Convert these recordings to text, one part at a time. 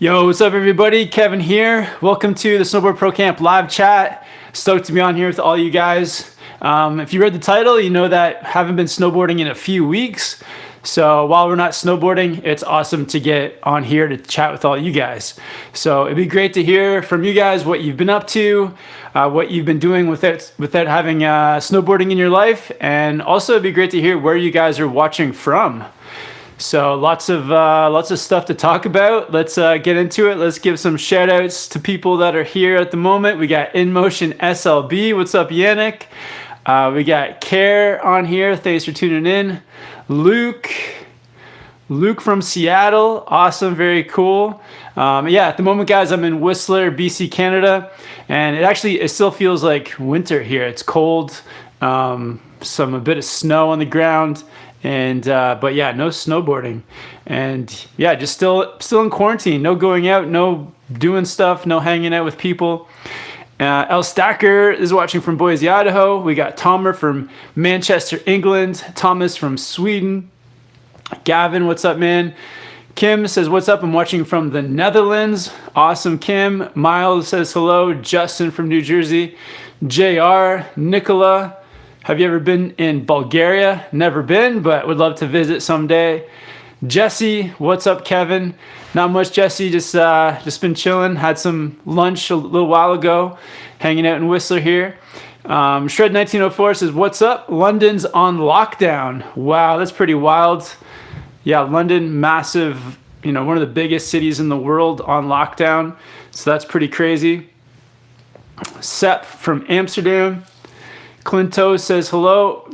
Yo, what's up everybody? Kevin here. Welcome to the Snowboard Pro Camp live chat. Stoked to be on here with all you guys. If you read the title, you know that I haven't been snowboarding in a few weeks. So while we're not snowboarding, it's awesome to get on here to chat with all you guys. So it'd be great to hear from you guys what you've been up to, what you've been doing without having snowboarding in your life. And also it'd be great to hear where you guys are watching from. So lots of stuff to talk about. Let's get into it. Let's give some shout outs to people that are here at the moment. We got In Motion SLB. What's up, Yannick? We got Care on here. Thanks for tuning in. Luke from Seattle. Awesome. Very cool. Yeah, at the moment, guys, I'm in Whistler, BC, Canada. And it still feels like winter here. It's cold. A bit of snow on the ground. And but yeah, no snowboarding, and yeah, just still in quarantine. No going out, no doing stuff, no hanging out with people. El Stacker is watching from Boise, Idaho. We got Tomer from Manchester, England. Thomas from Sweden. Gavin, what's up, man? Kim says, what's up? I'm watching from the Netherlands. Awesome, Kim. Miles says hello. Justin from New Jersey. JR, Nicola. Have you ever been in Bulgaria? Never been, but would love to visit someday. Jesse, what's up, Kevin? Not much, Jesse. Just been chilling. Had some lunch a little while ago, hanging out in Whistler here. Shred 1904 says, what's up? London's on lockdown. Wow, that's pretty wild. Yeah, London, massive, one of the biggest cities in the world on lockdown. So that's pretty crazy. Sep from Amsterdam. Clinto says hello.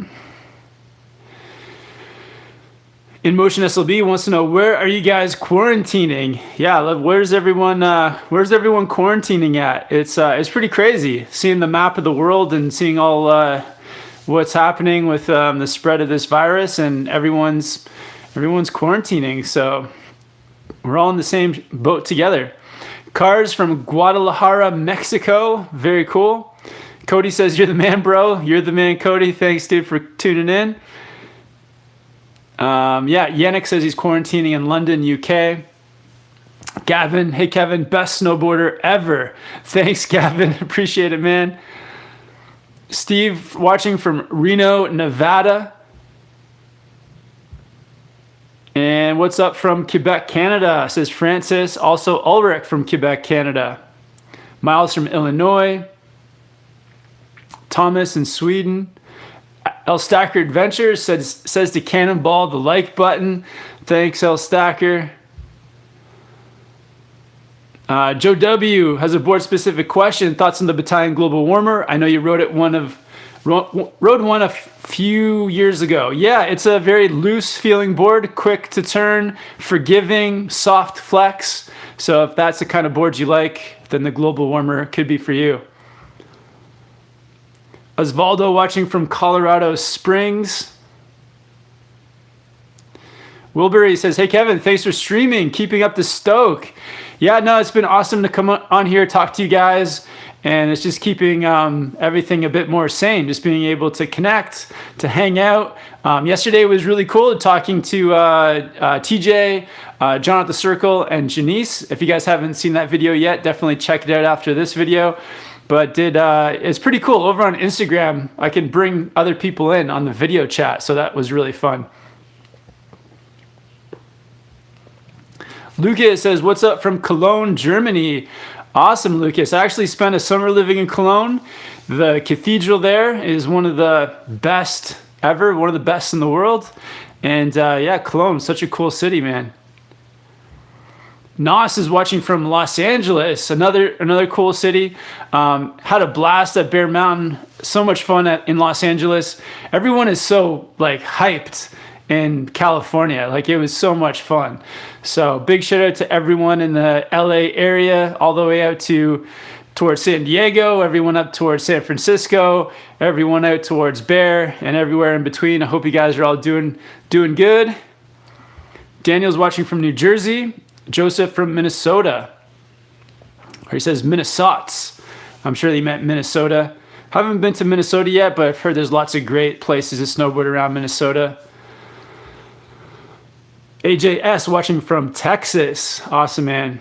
In Motion SLB wants to know, where are you guys quarantining? Yeah, where's everyone quarantining at? It's pretty crazy seeing the map of the world and seeing all what's happening with the spread of this virus, and everyone's quarantining. So we're all in the same boat together. Cars from Guadalajara, Mexico. Very cool. Cody says, you're the man, bro. You're the man, Cody. Thanks, dude, for tuning in. Yeah, Yannick says he's quarantining in London, UK. Gavin, hey, Kevin, best snowboarder ever. Thanks, Gavin. Appreciate it, man. Steve, watching from Reno, Nevada. And what's up from Quebec, Canada, says Francis. Also, Ulrich from Quebec, Canada. Miles from Illinois. Thomas in Sweden. El Stacker Adventures says to cannonball the like button. Thanks, El Stacker. Joe W has a board specific question. Thoughts on the Battalion Global Warmer? I know you rode one a few years ago. Yeah, it's a very loose feeling board, quick to turn, forgiving, soft flex. So if that's the kind of board you like, then the Global Warmer could be for you. Osvaldo watching from Colorado Springs. Wilbury says, hey, Kevin, thanks for streaming. Keeping up the stoke. Yeah, no, it's been awesome to come on here, talk to you guys. And it's just keeping everything a bit more sane, just being able to connect, to hang out. Yesterday was really cool talking to TJ, John at the Circle, and Janice. If you guys haven't seen that video yet, definitely check it out after this video. But it's pretty cool. Over on Instagram, I can bring other people in on the video chat, so that was really fun. Lucas says, what's up from Cologne, Germany? Awesome, Lucas. I actually spent a summer living in Cologne. The cathedral there is one of the best ever, one of the best in the world. And yeah, Cologne, such a cool city, man. Nos is watching from Los Angeles, another cool city. Had a blast at Bear Mountain. So much fun in Los Angeles. Everyone is so hyped in California. It was so much fun. So big shout out to everyone in the LA area, all the way out towards San Diego, everyone up towards San Francisco, everyone out towards Bear, and everywhere in between. I hope you guys are all doing good. Daniel's watching from New Jersey. Joseph from Minnesota, or he says Minnesots. I'm sure he meant Minnesota. Haven't been to Minnesota yet, but I've heard there's lots of great places to snowboard around Minnesota. AJS watching from Texas. Awesome, man.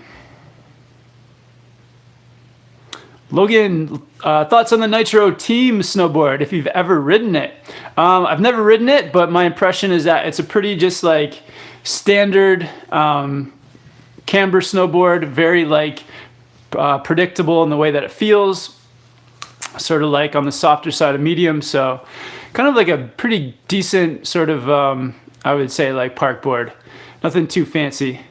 Logan, thoughts on the Nitro Team snowboard, if you've ever ridden it. I've never ridden it, but my impression is that it's a pretty just like standard camber snowboard, very like predictable in the way that it feels, sort of like on the softer side of medium. So kind of like a pretty decent sort of, I would say like park board, nothing too fancy.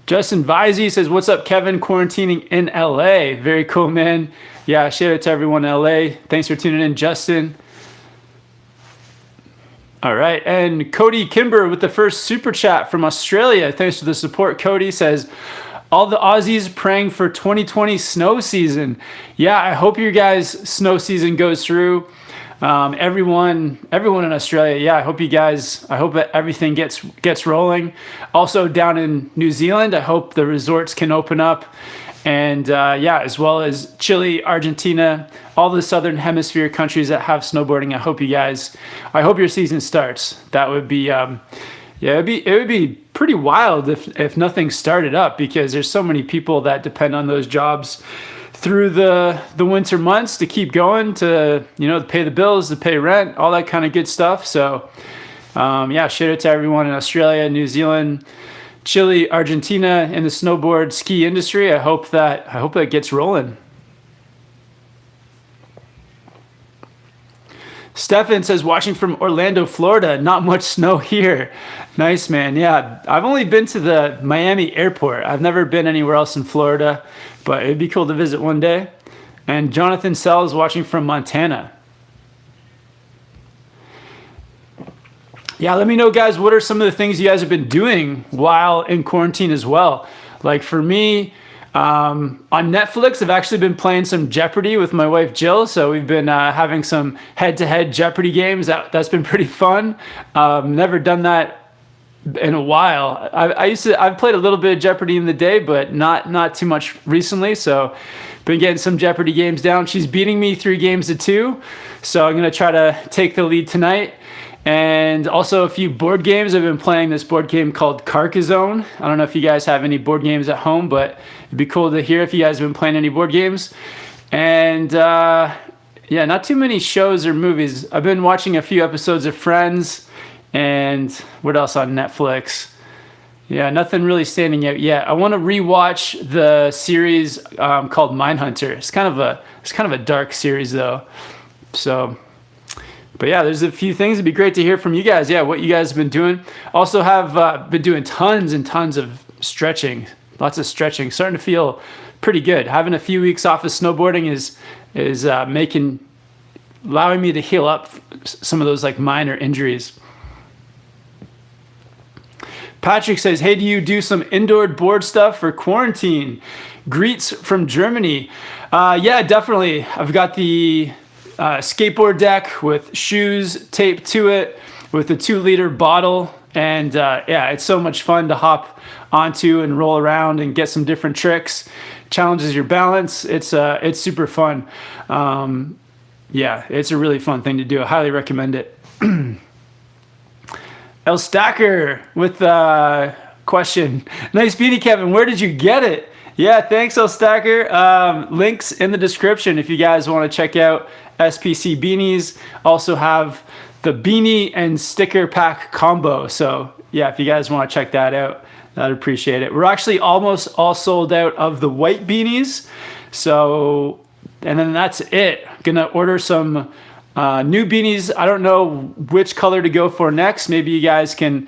Justin Visey says, what's up, Kevin? Quarantining in LA. Very cool, man. Yeah, shout out to everyone in LA. Thanks for tuning in, Justin. All right, and Cody Kimber with the first super chat from Australia. Thanks for the support. Cody says, all the Aussies praying for 2020 snow season. Yeah, I hope your guys' snow season goes through. Everyone in Australia, yeah, I hope that everything gets rolling. Also down in New Zealand, I hope the resorts can open up. And yeah, as well as Chile, Argentina, all the southern hemisphere countries that have snowboarding. I hope your season starts. That would be, yeah, it would be pretty wild if nothing started up, because there's so many people that depend on those jobs through the winter months to keep going, to, you know, to pay the bills, to pay rent, all that kind of good stuff. So yeah, shout out to everyone in Australia, New Zealand, Chile, Argentina in the snowboard ski industry. I hope that gets rolling. Stefan says, watching from Orlando, Florida, not much snow here. Nice, man. Yeah, I've only been to the Miami airport. I've never been anywhere else in Florida, but it'd be cool to visit one day. And Jonathan Sells watching from Montana. Yeah, let me know, guys, what are some of the things you guys have been doing while in quarantine as well? Like for me, on Netflix, I've actually been playing some Jeopardy with my wife Jill. So we've been having some head-to-head Jeopardy games. That's been pretty fun. Never done that in a while. I've played a little bit of Jeopardy in the day, but not too much recently. So been getting some Jeopardy games down. She's beating me 3 games to 2. So I'm gonna try to take the lead tonight. And also a few board games. I've been playing this board game called Carcassonne. I don't know if you guys have any board games at home, but it'd be cool to hear if you guys have been playing any board games. And yeah, not too many shows or movies. I've been watching a few episodes of Friends, and what else on Netflix? Yeah, nothing really standing out yet. I want to rewatch the series called Mindhunter. It's kind of a dark series though. So, but yeah, there's a few things. It'd be great to hear from you guys. Yeah, what you guys have been doing. Also have been doing tons and tons of stretching. Lots of stretching. Starting to feel pretty good. Having a few weeks off of snowboarding is allowing me to heal up some of those like minor injuries. Patrick says, hey, do you do some indoor board stuff for quarantine? Greets from Germany. Yeah, definitely. I've got the skateboard deck with shoes taped to it with a 2-liter bottle, and yeah, it's so much fun to hop onto and roll around and get some different tricks. Challenges your balance. It's super fun. Yeah, it's a really fun thing to do. I highly recommend it. El Stacker with a question. Nice beanie, Kevin. Where did you get it? Yeah, thanks, El Stacker. Links in the description if you guys want to check out SPC beanies. Also have the beanie and sticker pack combo. So yeah, if you guys want to check that out, I'd appreciate it. We're actually almost all sold out of the white beanies. So, and then that's it. Gonna order some new beanies. I don't know which color to go for next. Maybe you guys can,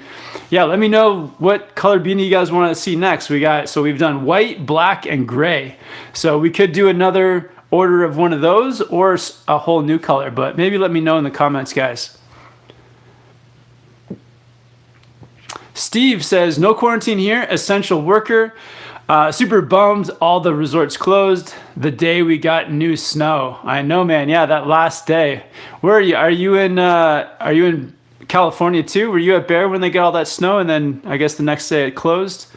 yeah, let me know what color beanie you guys want to see next. We've done white, black, and gray. So we could do another order of one of those or a whole new color, but maybe let me know in the comments, guys. Steve says, no quarantine here, essential worker. Super bummed all the resorts closed the day we got new snow. I know, man. Yeah, that last day. Where are you? Are you in California too? Were you at Bear when they got all that snow and then I guess the next day it closed?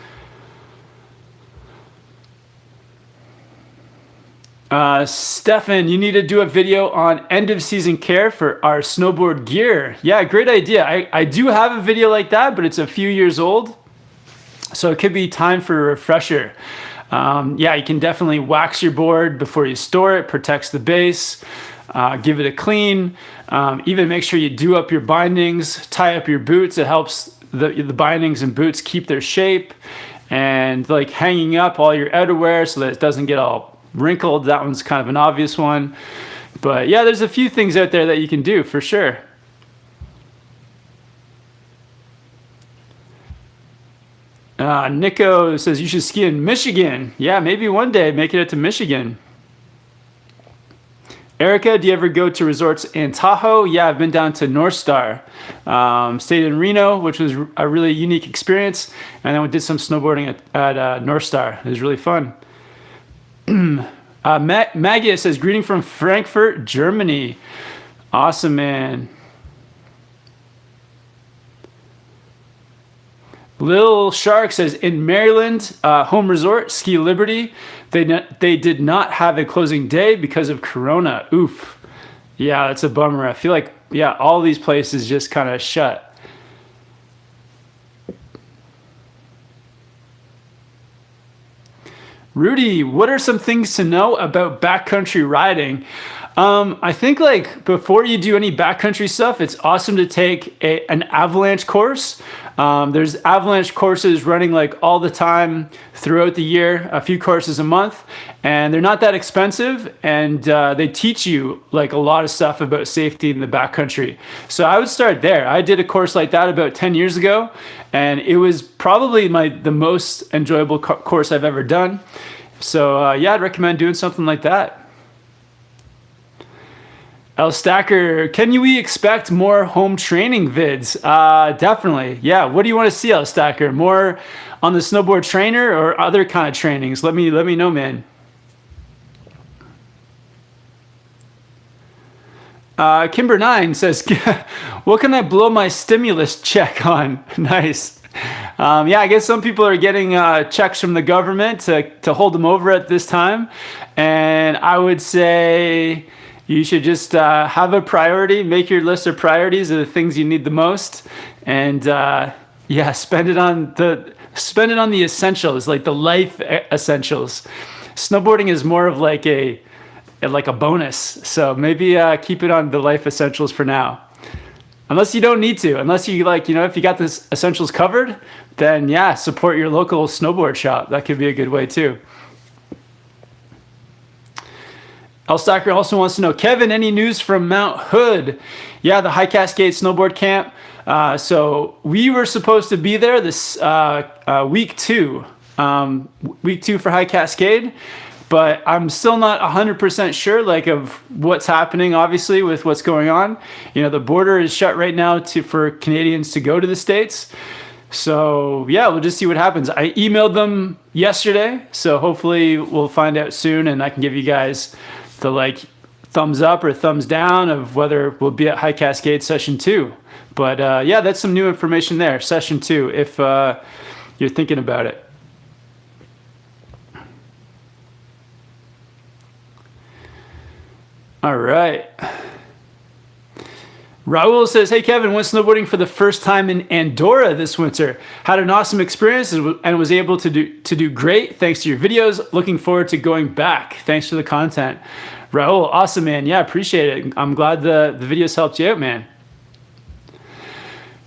Stefan, you need to do a video on end of season care for our snowboard gear. Yeah, great idea. I do have a video like that, but it's a few years old. So it could be time for a refresher. Yeah, you can definitely wax your board before you store it, protects the base, give it a clean, even make sure you do up your bindings, tie up your boots. It helps the bindings and boots keep their shape, and like hanging up all your outerwear so that it doesn't get all wrinkled. That one's kind of an obvious one. But yeah, there's a few things out there that you can do for sure. Nico says you should ski in Michigan. Yeah, maybe one day make it to Michigan. Erica, do you ever go to resorts in Tahoe? Yeah, I've been down to North Star. Stayed in Reno, which was a really unique experience. And then we did some snowboarding at North Star. It was really fun. Maggie says, greeting from Frankfurt, Germany. Awesome, man. Lil Shark says, in Maryland, home resort, Ski Liberty, they did not have a closing day because of Corona. Oof. Yeah, that's a bummer. I feel like, yeah, all these places just kind of shut. Rudy, what are some things to know about backcountry riding? I think like before you do any backcountry stuff, it's awesome to take an avalanche course. There's avalanche courses running like all the time throughout the year, a few courses a month, and they're not that expensive, and they teach you like a lot of stuff about safety in the backcountry. So I would start there. I did a course like that about 10 years ago, and it was probably the most enjoyable course I've ever done. So yeah, I'd recommend doing something like that. El Stacker, can we expect more home training vids? Definitely. Yeah. What do you want to see, El Stacker? More on the snowboard trainer or other kind of trainings? Let me know, man. Kimber9 says, what can I blow my stimulus check on? Nice. Yeah, I guess some people are getting checks from the government to hold them over at this time. And I would say you should just have a priority, make your list of priorities of the things you need the most, and yeah, spend it on the essentials, like the life essentials. Snowboarding is more of like a bonus, so maybe keep it on the life essentials for now. Unless you don't need to, unless you like, if you got the essentials covered, then yeah, support your local snowboard shop. That could be a good way too. El Stacker also wants to know, Kevin, any news from Mount Hood? Yeah, the High Cascade Snowboard Camp. So we were supposed to be there this week two for High Cascade, but I'm still not 100% sure of what's happening, obviously, with what's going on. The border is shut right now for Canadians to go to the States. So yeah, we'll just see what happens. I emailed them yesterday, so hopefully we'll find out soon, and I can give you guys the thumbs up or thumbs down of whether we'll be at High Cascade Session 2. But yeah, that's some new information there, Session 2, if you're thinking about it. All right. Raul says, hey, Kevin, went snowboarding for the first time in Andorra this winter. Had an awesome experience and was able to do great thanks to your videos. Looking forward to going back. Thanks for the content. Raul, awesome, man. Yeah, appreciate it. I'm glad the videos helped you out, man.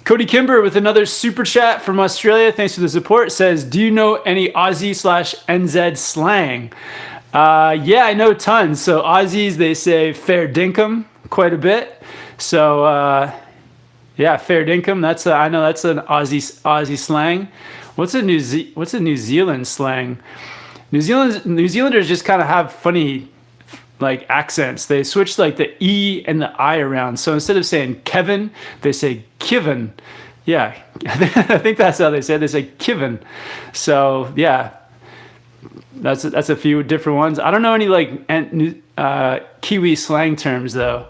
Cody Kimber with another super chat from Australia. Thanks for the support. Says, do you know any Aussie/NZ slang? Yeah, I know tons. So Aussies, they say fair dinkum quite a bit. So yeah, fair dinkum. I know that's an Aussie slang. What's a New Zealand slang? New Zealanders just kind of have funny accents. They switch the E and the I around. So instead of saying Kevin, they say Kivin. Yeah, I think that's how they say it. They say Kivin. So yeah, that's a few different ones. I don't know any Kiwi slang terms though.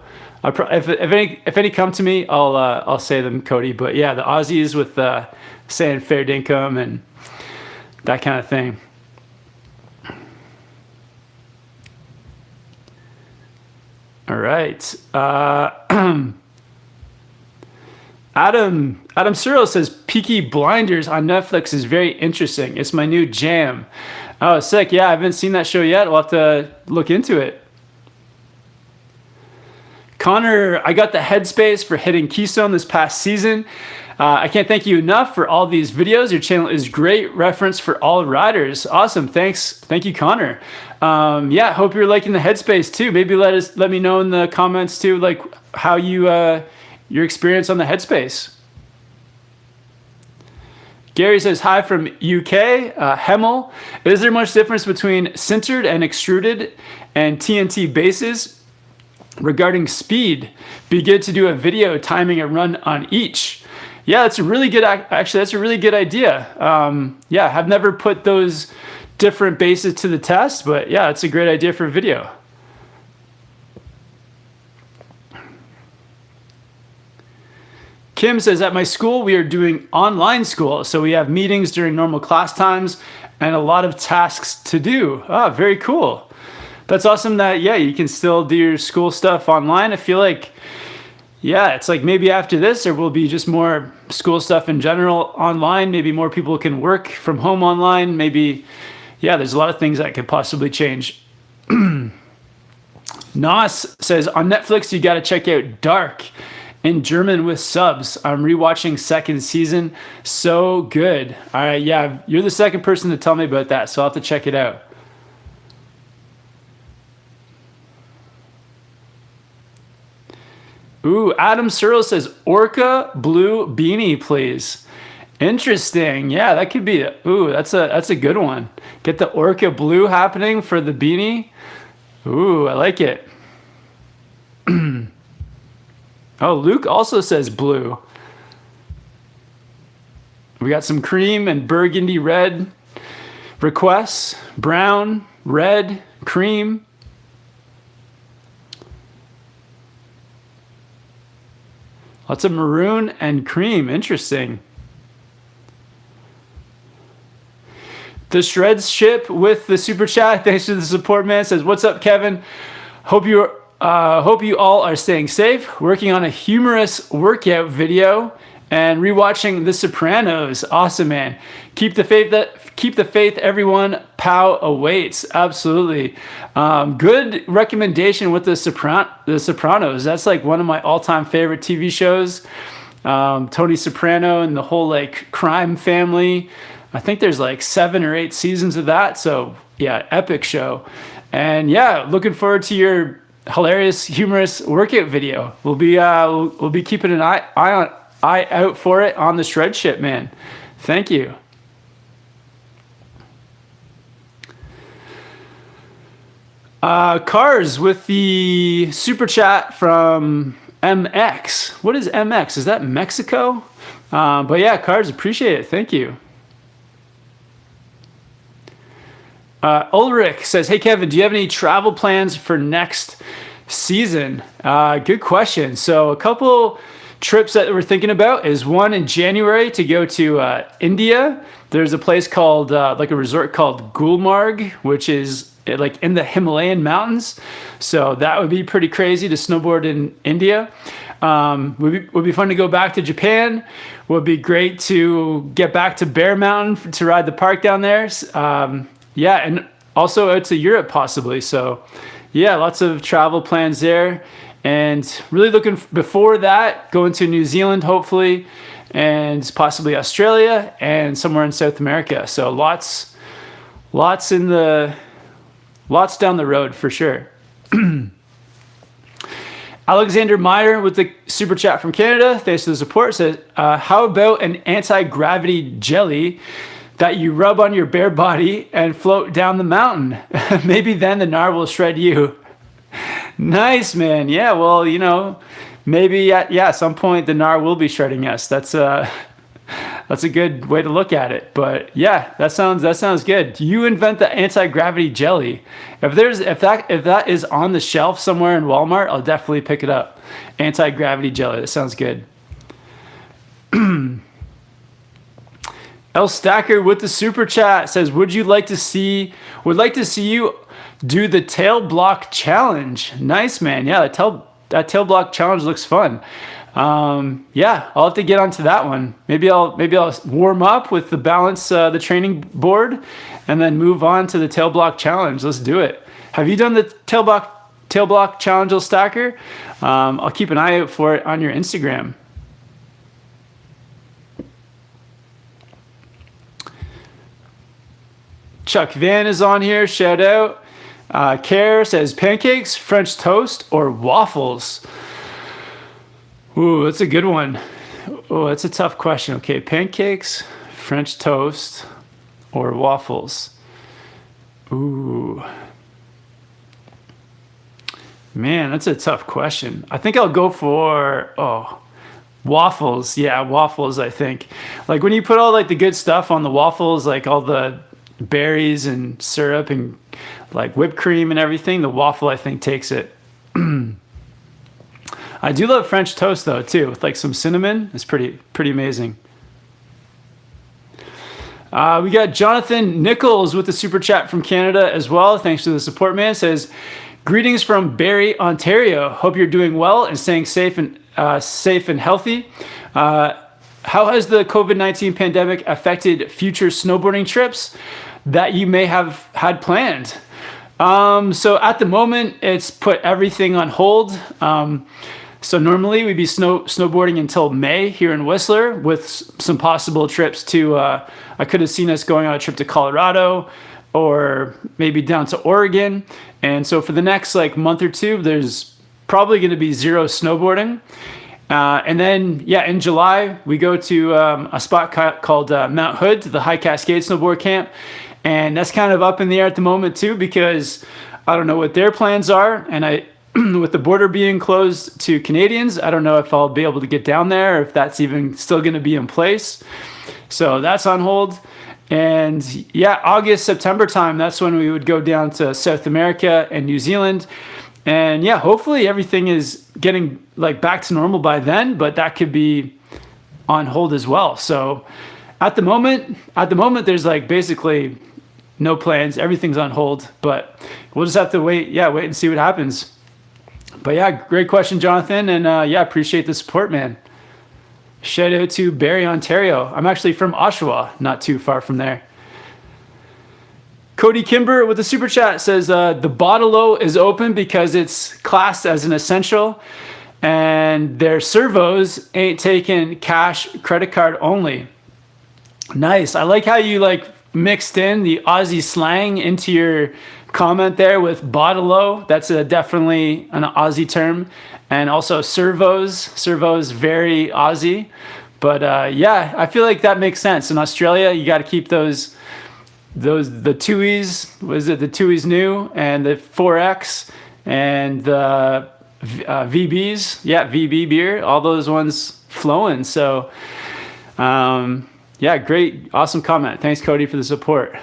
If any come to me, I'll say them, Cody. But yeah, the Aussies with saying fair dinkum and that kind of thing. All right. Adam Searle says Peaky Blinders on Netflix is very interesting. It's my new jam. Oh, sick. Yeah, I haven't seen that show yet. We'll have to look into it. Connor, I got the headspace for hitting Keystone this past season. I can't thank you enough for all these videos. Your channel is great reference for all riders. Awesome. Thanks. Thank you, Connor. Yeah, hope you're liking the headspace too. Maybe let me know in the comments too, like how your experience on the headspace. Gary says, hi from UK. Hemel, is there much difference between sintered and extruded and TNT bases? Regarding speed, be good to do a video timing a run on each. Yeah, that's a really good, actually, that's a really good idea. Yeah, I've never put those different bases to the test, but yeah, it's a great idea for a video. Kim says, at my school, we are doing online school. So we have meetings during normal class times and a lot of tasks to do. Ah, very cool. That's awesome that, yeah, you can still do your school stuff online. I feel like, yeah, it's like maybe after this, there will be just more school stuff in general online. Maybe more people can work from home online. Maybe, yeah, there's a lot of things that could possibly change. Nas says, on Netflix, you got to check out Dark in German with subs. I'm rewatching second season. So good. All right, yeah, you're the second person to tell me about that, so I'll have to check it out. Ooh, Adam Searle says, Orca Blue Beanie, please. Interesting. Yeah, that could be, ooh, that's a good one. Get the Orca Blue happening for the beanie. Ooh, I like it. Oh, Luke also says blue. We got some cream and burgundy red requests. Brown, red, cream. Lots of maroon and cream. Interesting. The Shreds ship with the super chat. Thanks for the support, man. Says, what's up, Kevin? Hope you all are staying safe. Working on a humorous workout video and rewatching The Sopranos. Awesome, man. Keep the faith, everyone. Pow awaits. Absolutely. Good recommendation with The Sopranos. That's like one of my all-time favorite TV shows. Tony Soprano and the whole like crime family. I think there's like 7 or 8 seasons of that. So yeah, epic show. And yeah, looking forward to your hilarious, humorous workout video. We'll be keeping an eye out for it on the Shred Ship, man. Thank you. Cars with the super chat from MX. What is MX? Is that Mexico? But yeah, Cars, appreciate it. Thank you. Ulrich says, hey, Kevin, do you have any travel plans for next season? Good question. So a couple trips that we're thinking about is one in January to go to India. There's a place called, like a resort called Gulmarg, which is like in the Himalayan mountains. So that would be pretty crazy to snowboard in India. Would be fun to go back to Japan. Would be great to get back to Bear Mountain to ride the park down there. Yeah, and also out to Europe possibly. So yeah, lots of travel plans there. And really looking before that, going to New Zealand hopefully, and possibly Australia and somewhere in South America. So lots down the road for sure. Alexander Meyer with the super chat from Canada, thanks for the support, says, how about an anti-gravity jelly that you rub on your bare body and float down the mountain? Maybe then the gnar will shred you. Nice, man. Yeah, well, you know, maybe at some point the gnar will be shredding us. That's a good way to look at it. But yeah, that sounds good. You invent the anti-gravity jelly. If that is on the shelf somewhere in Walmart, I'll definitely pick it up. Anti-gravity jelly. That sounds good. L Stacker with the super chat says, would like to see you do the tail block challenge. Nice, man. Yeah, that tail block challenge looks fun. Yeah, I'll have to get onto that one. Maybe I'll warm up with the balance, the training board, and then move on to the tail block challenge. Let's do it. Have you done the tail block challenge stacker? I'll keep an eye out for it on your Instagram. Chuck Van is on here. Shout out. Care says pancakes, French toast, or waffles. Ooh, that's a good one. Oh, that's a tough question. Okay, pancakes, French toast, or waffles. Ooh. Man, that's a tough question. I think I'll go for, waffles. Yeah, waffles, I think. Like when you put all like the good stuff on the waffles, like all the berries and syrup and like whipped cream and everything, the waffle I think takes it. I do love French toast though too, with like some cinnamon. It's pretty amazing. We got Jonathan Nichols with the super chat from Canada as well. Thanks for the support, man. Says, greetings from Barrie, Ontario. Hope you're doing well and staying safe and healthy. How has the COVID-19 pandemic affected future snowboarding trips that you may have had planned? So at the moment, it's put everything on hold. So normally we'd be snowboarding until May here in Whistler with some possible trips to, I could have seen us going on a trip to Colorado or maybe down to Oregon. And so for the next like month or two, there's probably going to be zero snowboarding. And then, in July, we go to a spot called Mount Hood, the High Cascade Snowboard Camp. And that's kind of up in the air at the moment too, because I don't know what their plans are. And with the border being closed to Canadians, I don't know if I'll be able to get down there, or if that's even still going to be in place. So that's on hold. And August, September time, that's when we would go down to South America and New Zealand. And hopefully everything is getting like back to normal by then, but that could be on hold as well. So at the moment, there's like basically no plans. Everything's on hold, but we'll just have to wait and see what happens. But great question, Jonathan. And appreciate the support, man. Shout out to Barrie, Ontario. I'm actually from Oshawa, not too far from there. Cody Kimber with the super chat says, the Bottle-O is open because it's classed as an essential and their servos ain't taking cash, credit card only. Nice. I like how you like mixed in the Aussie slang into your comment there with Bottle-O. That's definitely an Aussie term. And also servos, very Aussie. But I feel like that makes sense. In Australia, you got to keep the Tui's, was it the Tui's New and the 4X and the VBs, VB beer, all those ones flowing. So, great, awesome comment. Thanks, Cody, for the support.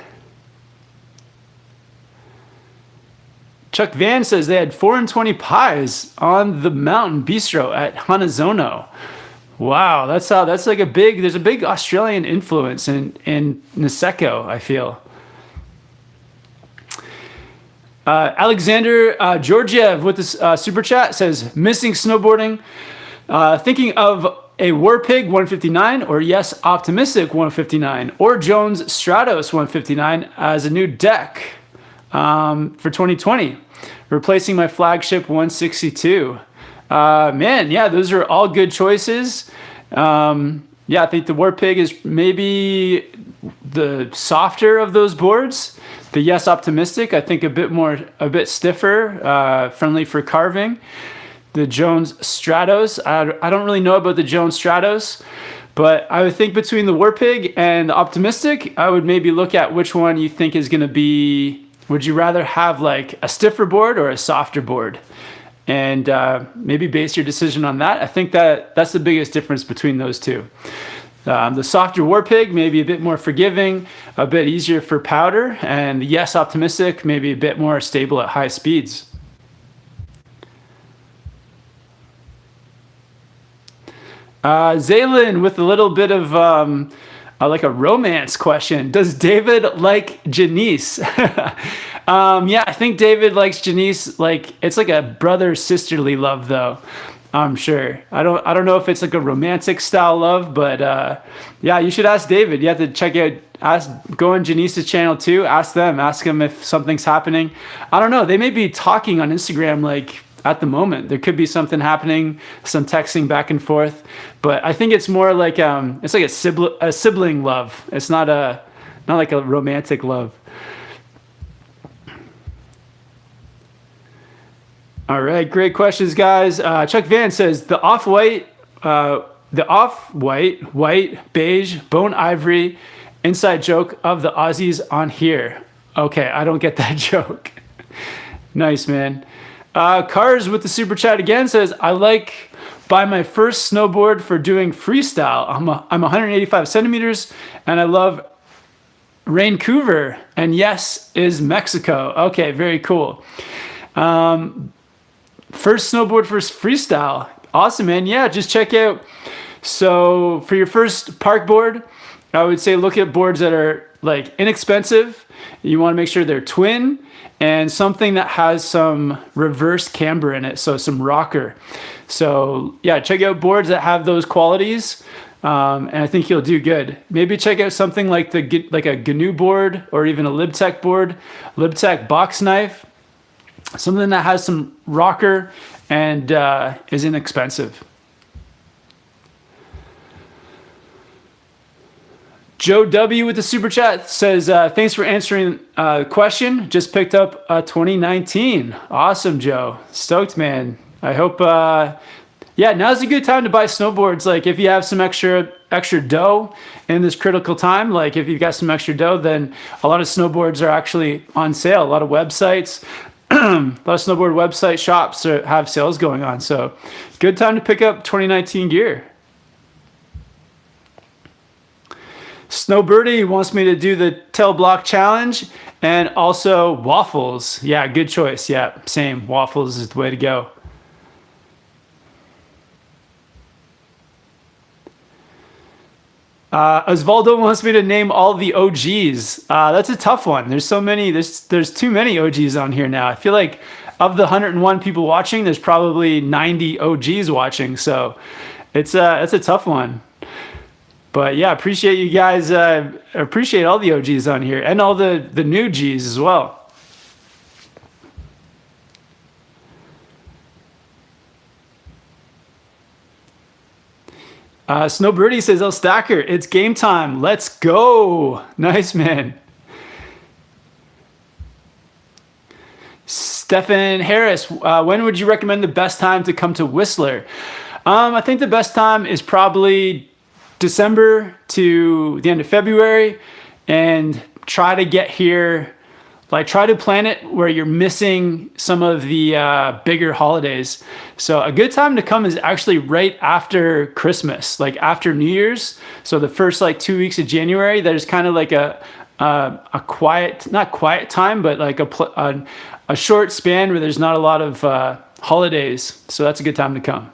Chuck Van says they had 4 and 20 pies on the Mountain Bistro at Hanazono. Wow, that's like there's a big Australian influence in Niseko, I feel. Alexander Georgiev with this super chat says, missing snowboarding, thinking of a Warpig 159 or Yes Optimistic 159 or Jones Stratos 159 as a new deck for 2020, replacing my flagship 162. Those are all good choices. I think the Warpig is maybe the softer of those boards. The Yes Optimistic, I think a bit stiffer, friendly for carving. The Jones Stratos, I don't really know about the Jones Stratos, but I would think between the Warpig and the Optimistic, I would maybe look at which one you think is going to be, would you rather have like a stiffer board or a softer board? And maybe base your decision on that. I think that's the biggest difference between those two. The softer Warpig, maybe a bit more forgiving, a bit easier for powder, and the Yes Optimistic, maybe a bit more stable at high speeds. Zaylin with a little bit of like a romance question. Does David like Janice? I think David likes Janice. Like it's like a brother sisterly love though. I'm sure. I don't know if it's like a romantic style love, but yeah, you should ask David. You have to check out go on Janice's channel too. Ask them if something's happening. I don't know. They may be talking on Instagram like at the moment. There could be something happening, some texting back and forth. But I think it's more like it's like a sibling love. It's not like a romantic love. All right, great questions, guys. Chuck Van says the off-white, white, beige, bone ivory, inside joke of the Aussies on here. Okay, I don't get that joke. Nice, man. Cars with the super chat again says I like buy my first snowboard for doing freestyle. I'm 185 centimeters and I love Vancouver. And yes, is Mexico. Okay, very cool. First snowboard for freestyle. Awesome, man. Yeah, just check out. So for your first park board, I would say look at boards that are like inexpensive. You want to make sure they're twin and something that has some reverse camber in it. So some rocker. So yeah, check out boards that have those qualities. And I think you'll do good. Maybe check out something like a GNU board or even a LibTech board, LibTech box knife. Something that has some rocker and is inexpensive. Joe W with the super chat says, thanks for answering the question. Just picked up 2019. Awesome, Joe. Stoked, man. I hope, yeah, now's a good time to buy snowboards. Like if you have some extra dough in this critical time, like if you've got some extra dough, then a lot of snowboards are actually on sale. A lot of websites. A lot of snowboard website shops have sales going on. So good time to pick up 2019 gear. Snowbirdie wants me to do the tail block challenge and also waffles. Yeah, good choice. Yeah, same. Waffles is the way to go. Osvaldo wants me to name all the OGs. That's a tough one. There's so many. There's too many OGs on here now. I feel like of the 101 people watching, there's probably 90 OGs watching. So it's a tough one. But yeah, appreciate you guys. Appreciate all the OGs on here and all the new Gs as well. Snowbirdie says, "El Stacker, it's game time. Let's go." Nice, man. Stephen Harris, when would you recommend the best time to come to Whistler? I think the best time is probably December to the end of February, and try to get here. Like try to plan it where you're missing some of the bigger holidays. So a good time to come is actually right after Christmas, like after New Year's. So the first like 2 weeks of January, there's kind of like a quiet, not quiet time, but like a short span where there's not a lot of holidays. So that's a good time to come.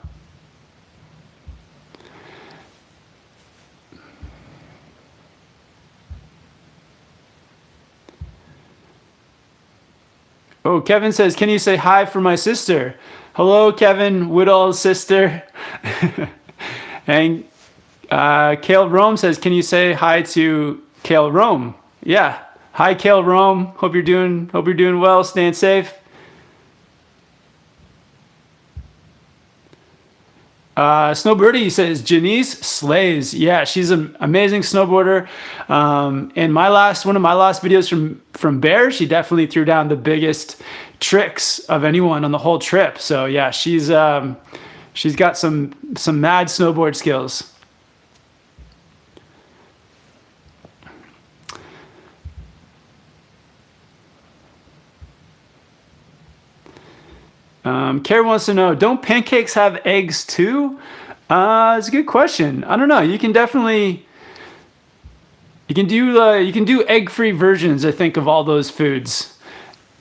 Oh, Kevin says, can you say hi for my sister? Hello, Kevin, Woodall's sister. And Kale Rome says, can you say hi to Kale Rome? Yeah. Hi, Kale Rome. Hope you're doing well, staying safe. Snowbirdie says Janice slays. Yeah, she's an amazing snowboarder. In one of my last videos from Bear, she definitely threw down the biggest tricks of anyone on the whole trip. So yeah, she's got some mad snowboard skills. Karen wants to know, don't pancakes have eggs too? It's a good question. I don't know. You can do egg-free versions, I think, of all those foods.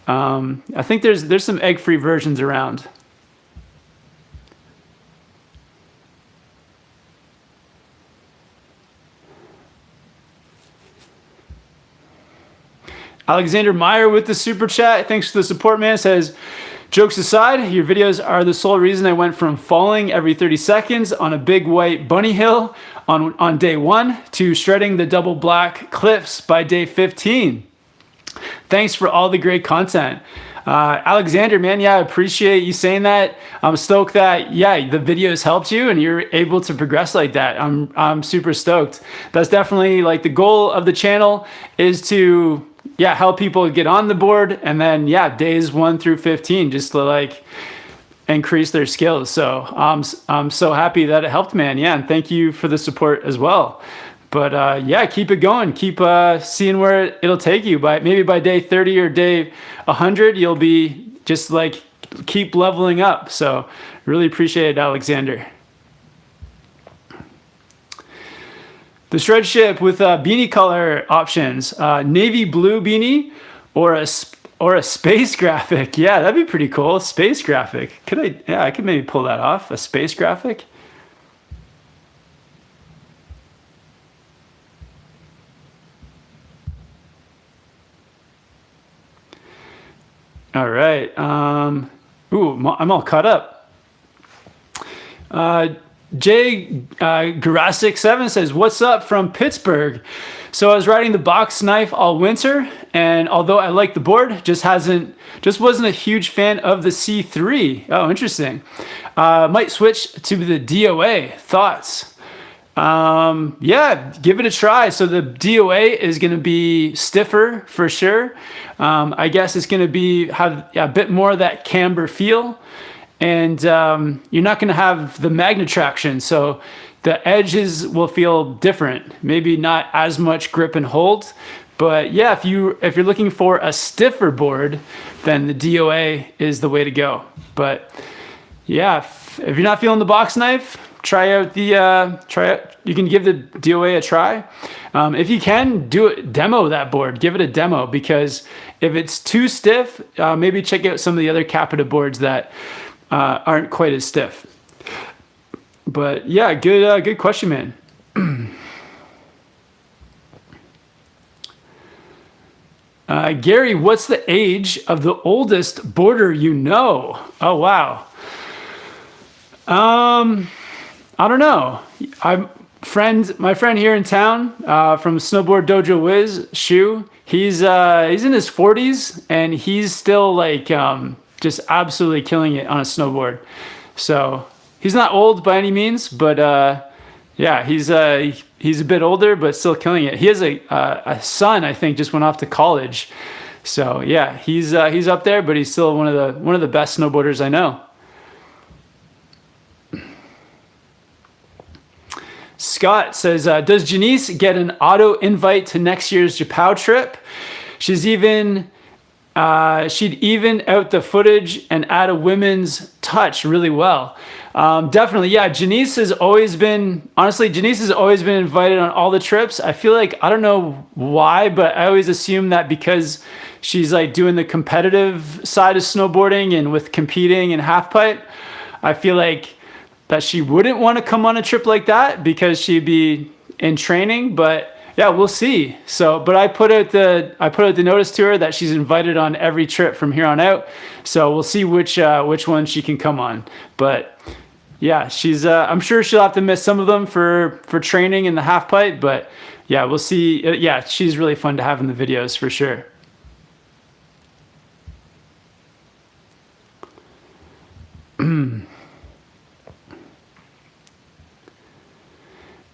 I think there's some egg-free versions around. Alexander Meyer with the super chat. Thanks for the support, man. Says, Jokes aside, your videos are the sole reason I went from falling every 30 seconds on a big white bunny hill on day 1 to shredding the double black cliffs by day 15. Thanks for all the great content. Alexander, man, yeah, I appreciate you saying that. I'm stoked that, yeah, the videos helped you and you're able to progress like that. I'm super stoked. That's definitely like the goal of the channel is to, yeah, help people get on the board, and then, yeah, days 1 through 15, just to like increase their skills. So I'm so happy that it helped, man. Yeah, and thank you for the support as well. But yeah, keep it going. Keep seeing where it'll take you. Maybe by day 30 or day 100, you'll be just like keep leveling up. So really appreciate it, Alexander. The shred ship with beanie color options, navy blue beanie or a space graphic. Yeah, that'd be pretty cool. Space graphic. I could maybe pull that off. A space graphic. All right. Ooh, I'm all caught up. Jay Garasic7 says, "What's up from Pittsburgh?" So I was riding the box knife all winter, and although I like the board, just wasn't a huge fan of the C3. Oh, interesting. Might switch to the DOA. Thoughts? Yeah, give it a try. So the DOA is going to be stiffer for sure. I guess it's going to have a bit more of that camber feel. And you're not going to have the magnet traction, so the edges will feel different. Maybe not as much grip and hold, but yeah, if you're looking for a stiffer board, then the DOA is the way to go. But yeah, if you're not feeling the box knife, you can give the DOA a try. If you can, demo that board. Give it a demo, because if it's too stiff, maybe check out some of the other Capita boards that aren't quite as stiff. But yeah, good question, man. Gary, what's the age of the oldest boarder you know? Oh, wow. I don't know. My friend here in town from Snowboard Dojo Wiz, Shu, he's in his 40s and he's still like just absolutely killing it on a snowboard. So he's not old by any means, but yeah, he's a bit older, but still killing it. He has a son, I think, just went off to college. So yeah, he's up there, but he's still one of the best snowboarders I know. Scott says, does Janice get an auto invite to next year's Japan trip? She'd even out the footage and add a women's touch really well. Definitely, yeah. Janice has always been invited on all the trips. I feel like, I don't know why, but I always assume that because she's like doing the competitive side of snowboarding and with competing in half pipe, I feel like that she wouldn't want to come on a trip like that because she'd be in training. But yeah, we'll see. So, but I put out the notice to her that she's invited on every trip from here on out. So we'll see which one she can come on. But yeah, she's I'm sure she'll have to miss some of them for training in the half pipe. But yeah, we'll see. Yeah, she's really fun to have in the videos for sure.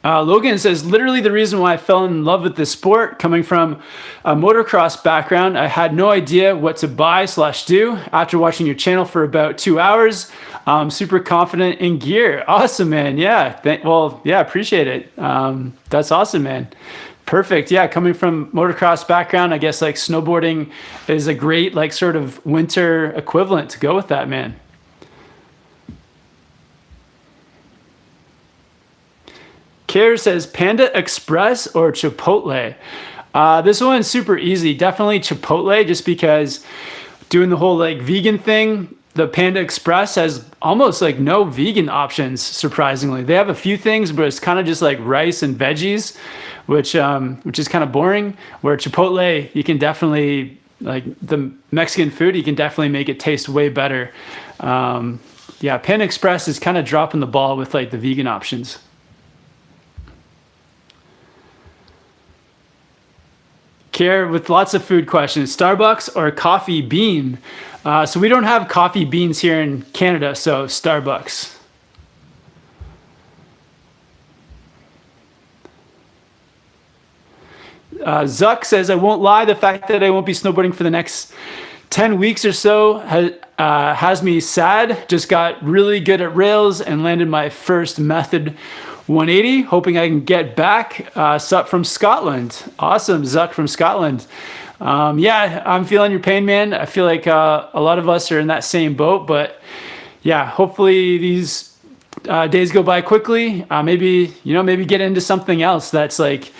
Logan says, literally the reason why I fell in love with this sport, coming from a motocross background, I had no idea what to buy/do. After watching your channel for about 2 hours, I'm super confident in gear. Awesome, man. Yeah. Yeah, appreciate it. That's awesome, man. Perfect. Yeah, coming from motocross background, I guess like snowboarding is a great like sort of winter equivalent to go with that, man. Care says, Panda Express or Chipotle? This one's super easy. Definitely Chipotle, just because doing the whole like vegan thing, the Panda Express has almost like no vegan options, surprisingly. They have a few things, but it's kind of just like rice and veggies, which is kind of boring. Where Chipotle, you can definitely like the Mexican food, you can definitely make it taste way better. Yeah, Panda Express is kind of dropping the ball with like the vegan options. Care with lots of food questions. Starbucks or coffee bean? So we don't have coffee beans here in Canada, so Starbucks. Zuck says, I won't lie, the fact that I won't be snowboarding for the next 10 weeks or so has me sad. Just got really good at rails and landed my first method 180, hoping I can get back. Sup from Scotland. Awesome, Zuck from Scotland. Yeah, I'm feeling your pain, man. I feel like a lot of us are in that same boat, but yeah, hopefully these days go by quickly. Maybe get into something else that's like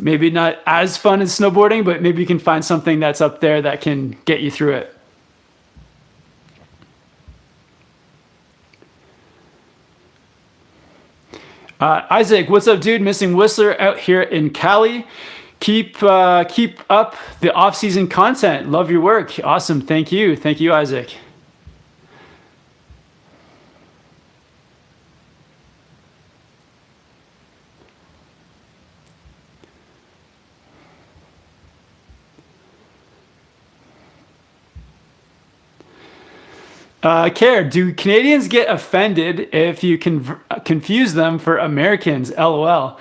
maybe not as fun as snowboarding, but maybe you can find something that's up there that can get you through it. Isaac, what's up, dude? Missing Whistler out here in Cali. Keep up the off-season content. Love your work. Awesome. Thank you, Isaac. Care, do Canadians get offended if you confuse them for Americans? LOL.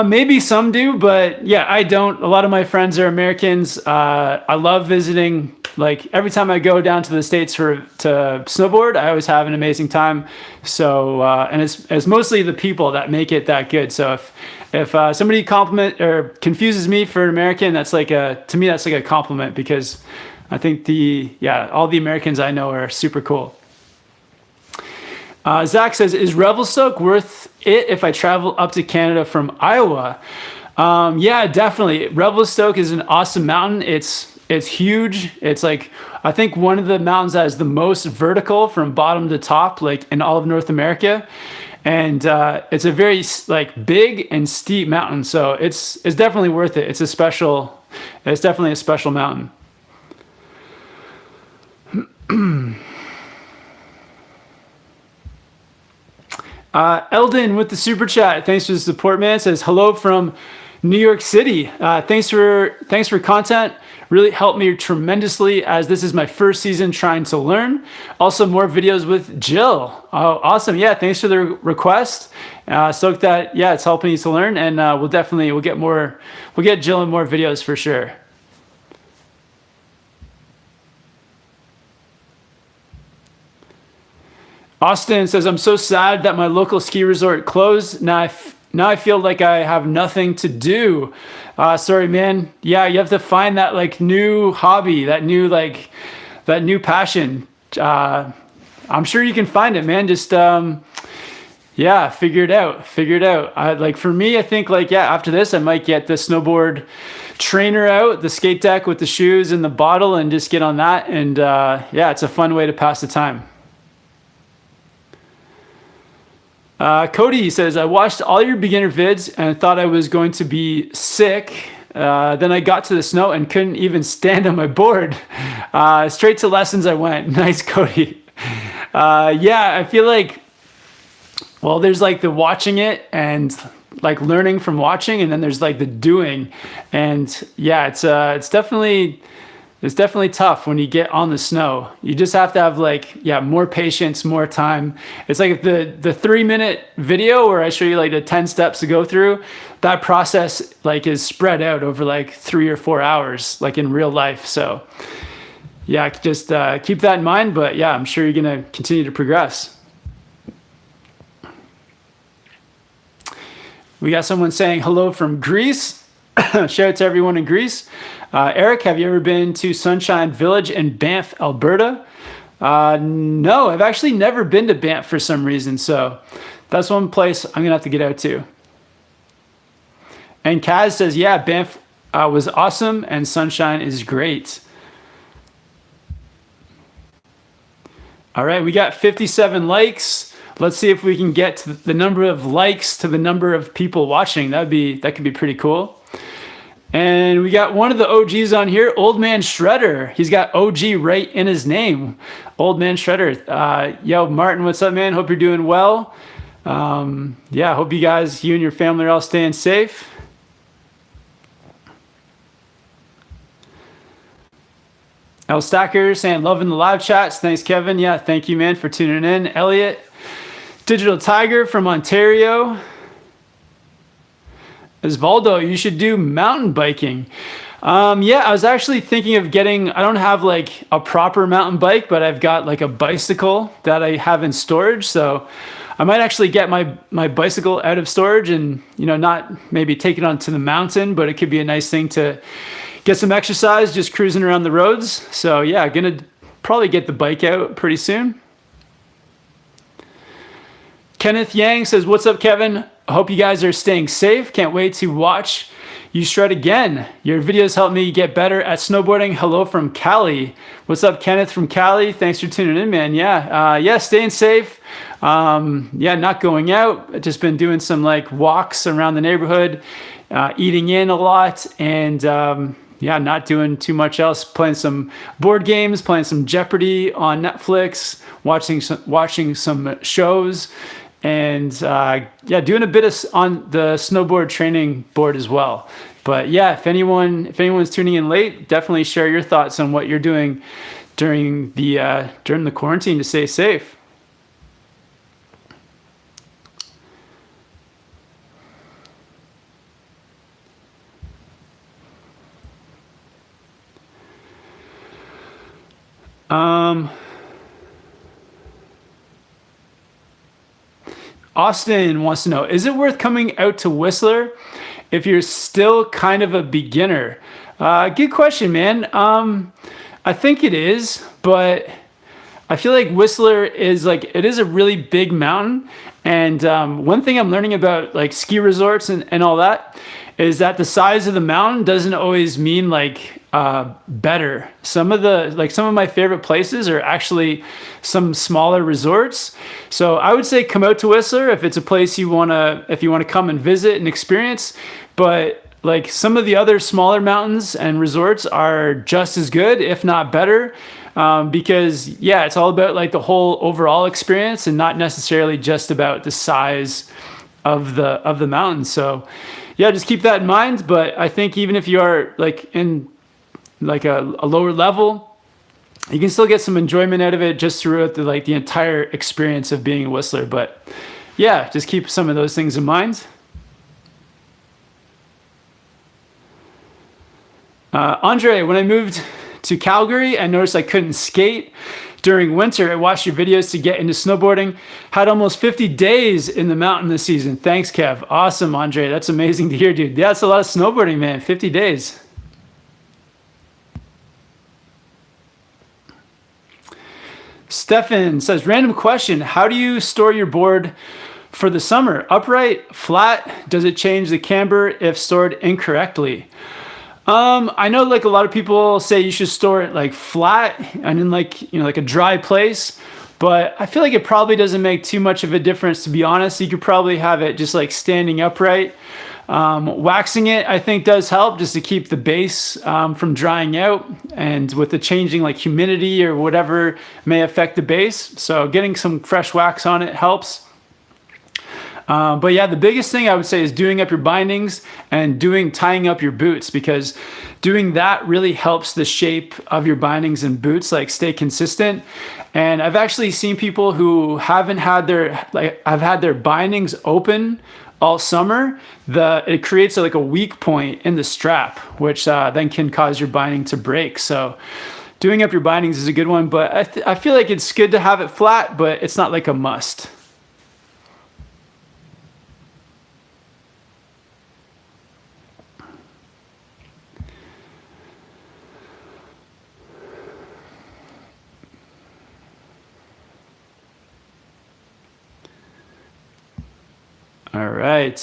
Maybe some do, but yeah, I don't. A lot of my friends are Americans. I love visiting. Like every time I go down to the States to snowboard, I always have an amazing time. So, and it's mostly the people that make it that good. So if somebody compliment or confuses me for an American, to me that's like a compliment, because I think all the Americans I know are super cool. Zach says, is Revelstoke worth it if I travel up to Canada from Iowa? Yeah, definitely. Revelstoke is an awesome mountain. It's huge. It's like, I think one of the mountains that is the most vertical from bottom to top, like in all of North America. And it's a very like big and steep mountain. So it's definitely worth it. It's definitely a special mountain. Eldon with the super chat, thanks for the support, man. Says hello from New York City. Thanks for content. Really helped me tremendously, as this is my first season trying to learn. Also, more videos with Jill. Oh, awesome. Yeah, thanks for the request. Stoked that it's helping you to learn, and we'll get Jill in more videos for sure. Austin says, I'm so sad that my local ski resort closed. Now I feel like I have nothing to do. Sorry, man. Yeah, you have to find that like new hobby, that new passion. I'm sure you can find it, man. Just figure it out. For me, I think after this, I might get the snowboard trainer out, the skate deck with the shoes and the bottle, and just get on that. And it's a fun way to pass the time. Cody says, I watched all your beginner vids and thought I was going to be sick. Then I got to the snow and couldn't even stand on my board. Straight to lessons I went. Nice, Cody. I feel like, well, there's like the watching it and like learning from watching, and then there's like the doing. And it's definitely tough when you get on the snow. You just have to have more patience, more time. It's like the 3-minute video where I show you like the 10 steps to go through, that process is spread out over 3 or 4 hours, like in real life. So just keep that in mind, but I'm sure you're gonna continue to progress. We got someone saying hello from Greece. Shout out to everyone in Greece. Eric, have you ever been to Sunshine Village in Banff, Alberta? No, I've actually never been to Banff for some reason, so that's one place I'm gonna have to get out to. And Kaz says, Banff was awesome and Sunshine is great. All right, we got 57 likes. Let's see if we can get to the number of likes to the number of people watching. That could be pretty cool. And we got one of the OGs on here, Old Man Shredder. He's got OG right in his name. Old Man Shredder. Yo, Martin, what's up, man? Hope you're doing well. Yeah, hope you guys, you and your family are all staying safe. El Stacker saying, loving the live chats. Thanks, Kevin. Yeah, thank you, man, for tuning in. Elliot. Digital Tiger from Ontario. Osvaldo, you should do mountain biking. Yeah, I was actually thinking of getting, I don't have like a proper mountain bike, but I've got like a bicycle that I have in storage. So I might actually get my bicycle out of storage and, you know, not maybe take it onto the mountain, but it could be a nice thing to get some exercise just cruising around the roads. So yeah, gonna probably get the bike out pretty soon. Kenneth Yang says, what's up, Kevin? I hope you guys are staying safe. Can't wait to watch you shred again. Your videos help me get better at snowboarding. Hello from Cali. What's up, Kenneth from Cali? Thanks for tuning in, man. Yeah, staying safe. Yeah, not going out. I've just been doing some like walks around the neighborhood, eating in a lot, and yeah, not doing too much else. Playing some board games, playing some Jeopardy on Netflix, watching some shows. And yeah, doing a bit on the snowboard training board as well. But yeah, if anyone's tuning in late, definitely share your thoughts on what you're doing during the quarantine to stay safe. Austin wants to know, is it worth coming out to Whistler if you're still kind of a beginner? Good question, man. I think it is, but I feel like Whistler is it is a really big mountain. And one thing I'm learning about like ski resorts and all that is that the size of the mountain doesn't always mean better. Some of my favorite places are actually some smaller resorts. So I would say come out to Whistler if it's a place if you want to come and visit and experience. But like some of the other smaller mountains and resorts are just as good, if not better. Because yeah, it's all about like the whole overall experience and not necessarily just about the size of the mountain. So yeah, just keep that in mind. But I think even if you are like in like a lower level, you can still get some enjoyment out of it just throughout the entire experience of being a Whistler. But yeah, just keep some of those things in mind. Andre, when I moved to Calgary, I noticed I couldn't skate during winter. I watched your videos to get into snowboarding. Had almost 50 days in the mountain this season. Thanks, Kev. Awesome, Andre. That's amazing to hear, dude. Yeah, that's a lot of snowboarding, man. 50 days. Stefan says, random question. How do you store your board for the summer? Upright, flat? Does it change the camber if stored incorrectly? I know like a lot of people say you should store it like flat and in like a dry place, but I feel like it probably doesn't make too much of a difference, to be honest. You could probably have it just like standing upright. Waxing it, I think, does help just to keep the base from drying out, and with the changing like humidity or whatever may affect the base. So getting some fresh wax on it helps. But yeah, the biggest thing I would say is doing up your bindings and tying up your boots, because doing that really helps the shape of your bindings and boots like stay consistent. And I've actually seen people who have had their bindings open all summer. It creates like a weak point in the strap, which then can cause your binding to break. So doing up your bindings is a good one, but I feel like it's good to have it flat, but it's not like a must. All right.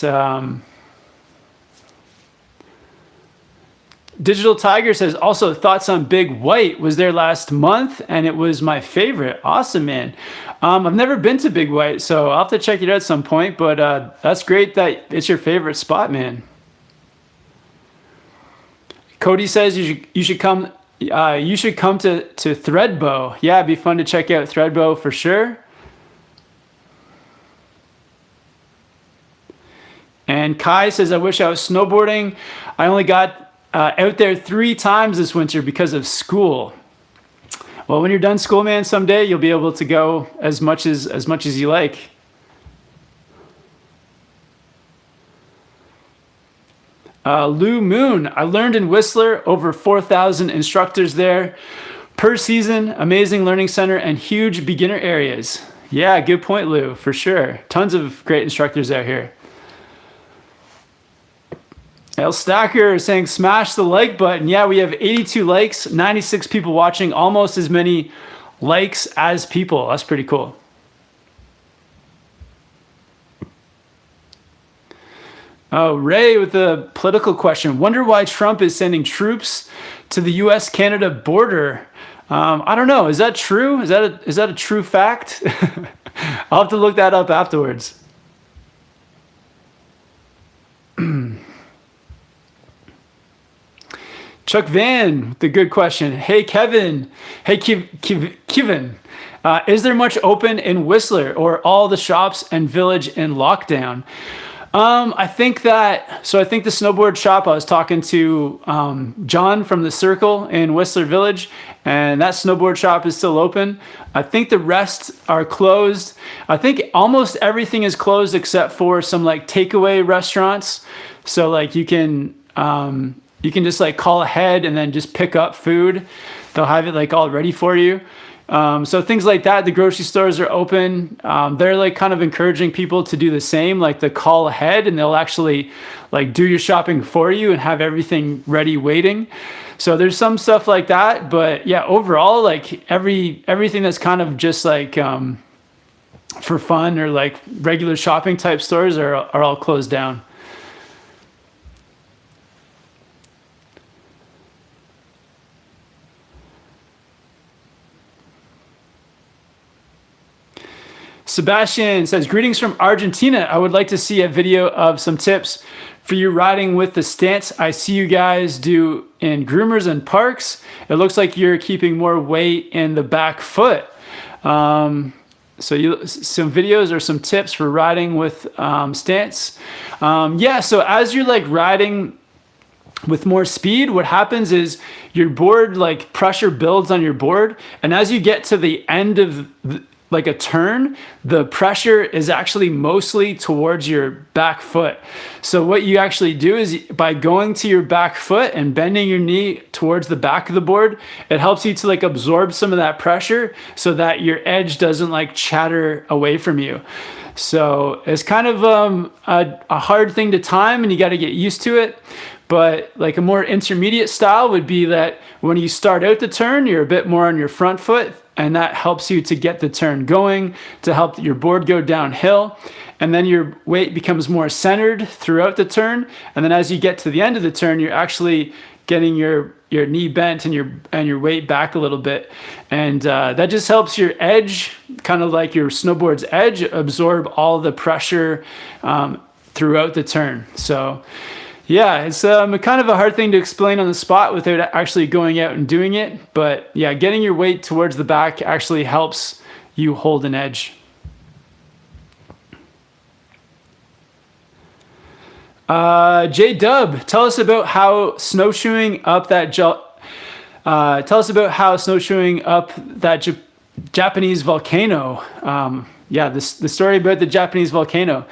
Digital Tiger says, also thoughts on Big White. Was there last month and it was my favorite. Awesome, man. I've never been to Big White, so I'll have to check it out at some point, but that's great that it's your favorite spot, man. Cody says you should come to Threadbow. Yeah, it'd be fun to check out Threadbow for sure. And Kai says, I wish I was snowboarding. I only got out there 3 times this winter because of school. Well, when you're done school, man, someday you'll be able to go as much as you like. Lou Moon, I learned in Whistler, over 4,000 instructors there per season, amazing learning center, and huge beginner areas. Yeah, good point, Lou, for sure. Tons of great instructors out here. El Stacker is saying smash the like button. Yeah, we have 82 likes, 96 people watching, almost as many likes as people. That's pretty cool. Oh, Ray with a political question. Wonder why Trump is sending troops to the U.S.-Canada border. I don't know. Is that true? Is that a true fact? I'll have to look that up afterwards. Chuck Van, the good question. Hey, Kevin. Hey, Kevin. Is there much open in Whistler, or all the shops and village in lockdown? I think the snowboard shop, I was talking to John from the Circle in Whistler Village, and that snowboard shop is still open. I think the rest are closed. I think almost everything is closed except for some like takeaway restaurants. So like you can just like call ahead and then just pick up food. They'll have it like all ready for you. So things like that. The grocery stores are open. They're like kind of encouraging people to do the same, like the call ahead, and they'll actually like do your shopping for you and have everything ready waiting. So there's some stuff like that, but yeah, overall, like everything that's kind of just like for fun or like regular shopping type stores are all closed down. Sebastian says, greetings from Argentina. I would like to see a video of some tips for you riding with the stance I see you guys do in groomers and parks. It looks like you're keeping more weight in the back foot. Some videos or some tips for riding with stance. Yeah, so as you're like riding with more speed, what happens is your board, like pressure builds on your board. And as you get to the end of like a turn, the pressure is actually mostly towards your back foot. So what you actually do is by going to your back foot and bending your knee towards the back of the board, it helps you to like absorb some of that pressure so that your edge doesn't like chatter away from you. So it's kind of a hard thing to time, and you got to get used to it. But like a more intermediate style would be that when you start out the turn, you're a bit more on your front foot, and that helps you to get the turn going, to help your board go downhill. And then your weight becomes more centered throughout the turn. And then as you get to the end of the turn, you're actually getting your knee bent and your weight back a little bit. And that just helps your edge, kind of like your snowboard's edge, absorb all the pressure throughout the turn. So yeah, it's kind of a hard thing to explain on the spot without actually going out and doing it. But yeah, getting your weight towards the back actually helps you hold an edge. J-Dub, tell us about how snowshoeing up that Japanese volcano. Yeah, the story about the Japanese volcano.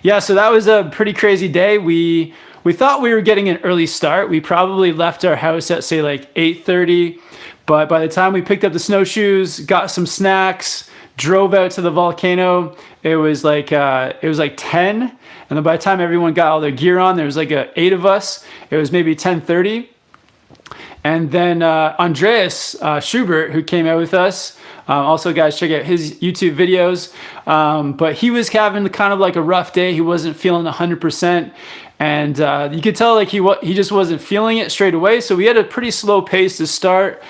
Yeah, so that was a pretty crazy day. We thought we were getting an early start. We probably left our house at say like 8:30, but by the time we picked up the snowshoes, got some snacks, drove out to the volcano, it was like 10. And then by the time everyone got all their gear on, there was like 8 of us. It was maybe 10:30. And then Andreas Schubert, who came out with us, also guys, check out his YouTube videos. But he was having kind of like a rough day. He wasn't feeling 100%. And you could tell like he just wasn't feeling it straight away. So we had a pretty slow pace to start.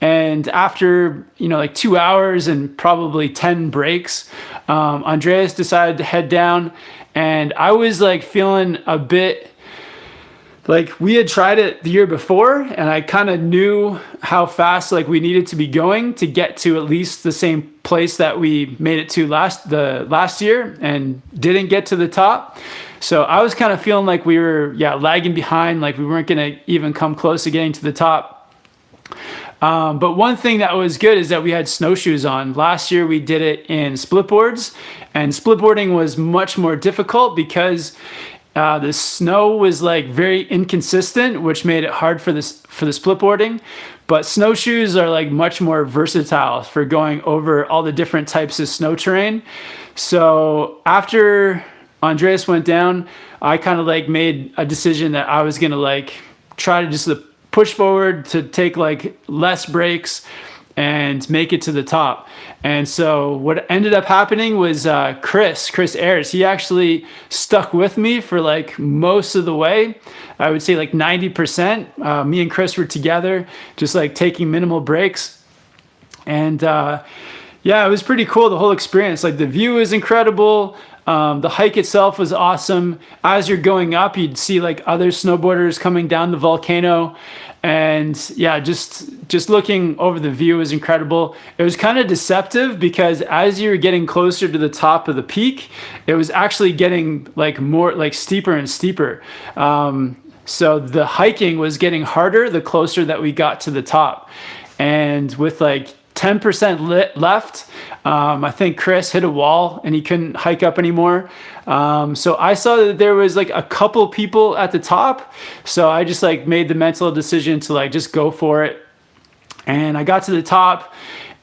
And after, like 2 hours and probably 10 breaks, Andreas decided to head down. And I was like feeling a bit like we had tried it the year before, and I kind of knew how fast like we needed to be going to get to at least the same place that we made it to last year, and didn't get to the top. So I was kind of feeling like we were lagging behind, like we weren't gonna even come close to getting to the top. But one thing that was good is that we had snowshoes on. Last year we did it in split boards, and split boarding was much more difficult because the snow was like very inconsistent, which made it hard for the split boarding. But snowshoes are like much more versatile for going over all the different types of snow terrain. So after Andreas went down, I kind of like made a decision that I was gonna like try to just push forward to take like less breaks and make it to the top. And so what ended up happening was Chris Ayers, he actually stuck with me for like most of the way. I would say like 90%. Me and Chris were together, just like taking minimal breaks. And yeah, it was pretty cool, the whole experience. Like the view is incredible. The hike itself was awesome. As you're going up, you'd see like other snowboarders coming down the volcano. And yeah, just looking over the view was incredible. It was kind of deceptive because as you were getting closer to the top of the peak, it was actually getting like more like steeper and steeper. So the hiking was getting harder the closer that we got to the top. And with like 10% left, I think Chris hit a wall and he couldn't hike up anymore. So I saw that there was like a couple people at the top. So I just like made the mental decision to like just go for it. And I got to the top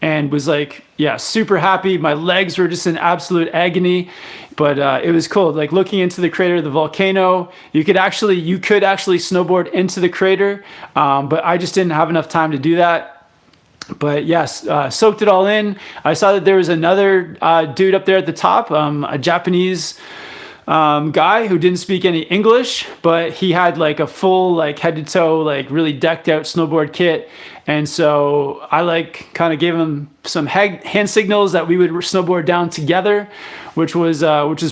and was like, yeah, super happy. My legs were just in absolute agony, but it was cool. Like looking into the crater of the volcano, you could actually snowboard into the crater, but I just didn't have enough time to do that. But yes, soaked it all in. I saw that there was another dude up there at the top, a Japanese guy who didn't speak any English, but he had like a full like head to toe, like really decked out snowboard kit. And so I like kind of gave him some hand signals that we would snowboard down together, which was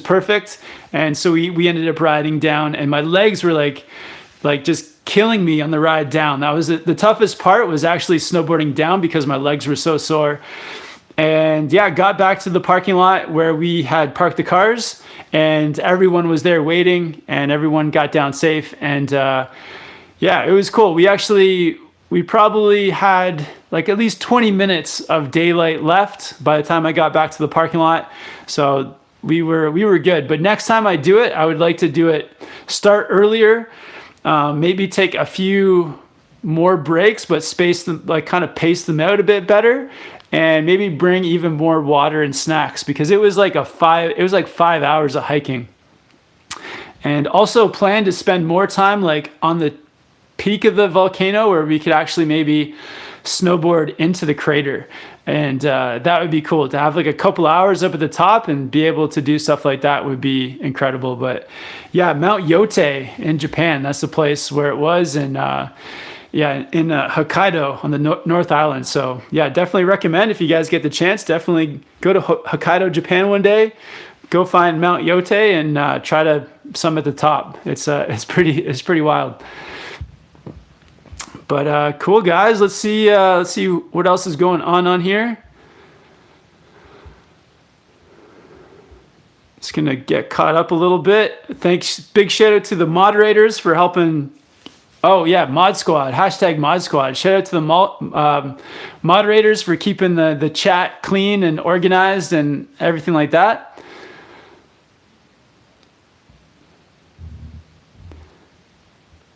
perfect. And so we ended up riding down, and my legs were like just killing me on the ride down. That was the toughest part, was actually snowboarding down because my legs were so sore. And yeah, got back to the parking lot where we had parked the cars, and everyone was there waiting, and everyone got down safe. And yeah, it was cool. We probably had like at least 20 minutes of daylight left by the time I got back to the parking lot. So we were good. But next time I do it, I would like to start earlier. Maybe take a few more breaks, but space them, like kind of pace them out a bit better, and maybe bring even more water and snacks, because it was like 5 hours of hiking. And also plan to spend more time like on the peak of the volcano where we could actually maybe snowboard into the crater. And that would be cool to have like a couple hours up at the top and be able to do stuff like that would be incredible. But yeah, Mount Yote in Japan, that's the place where it was. And in Hokkaido on the North Island. So yeah, definitely recommend, if you guys get the chance, definitely go to Hokkaido, Japan one day. Go find Mount Yote and try to summit the top. It's pretty wild. But cool, guys. Let's see what else is going on here. Just gonna get caught up a little bit. Thanks, big shout out to the moderators for helping. Oh yeah, Mod Squad, hashtag Mod Squad. Shout out to the moderators for keeping the chat clean and organized and everything like that.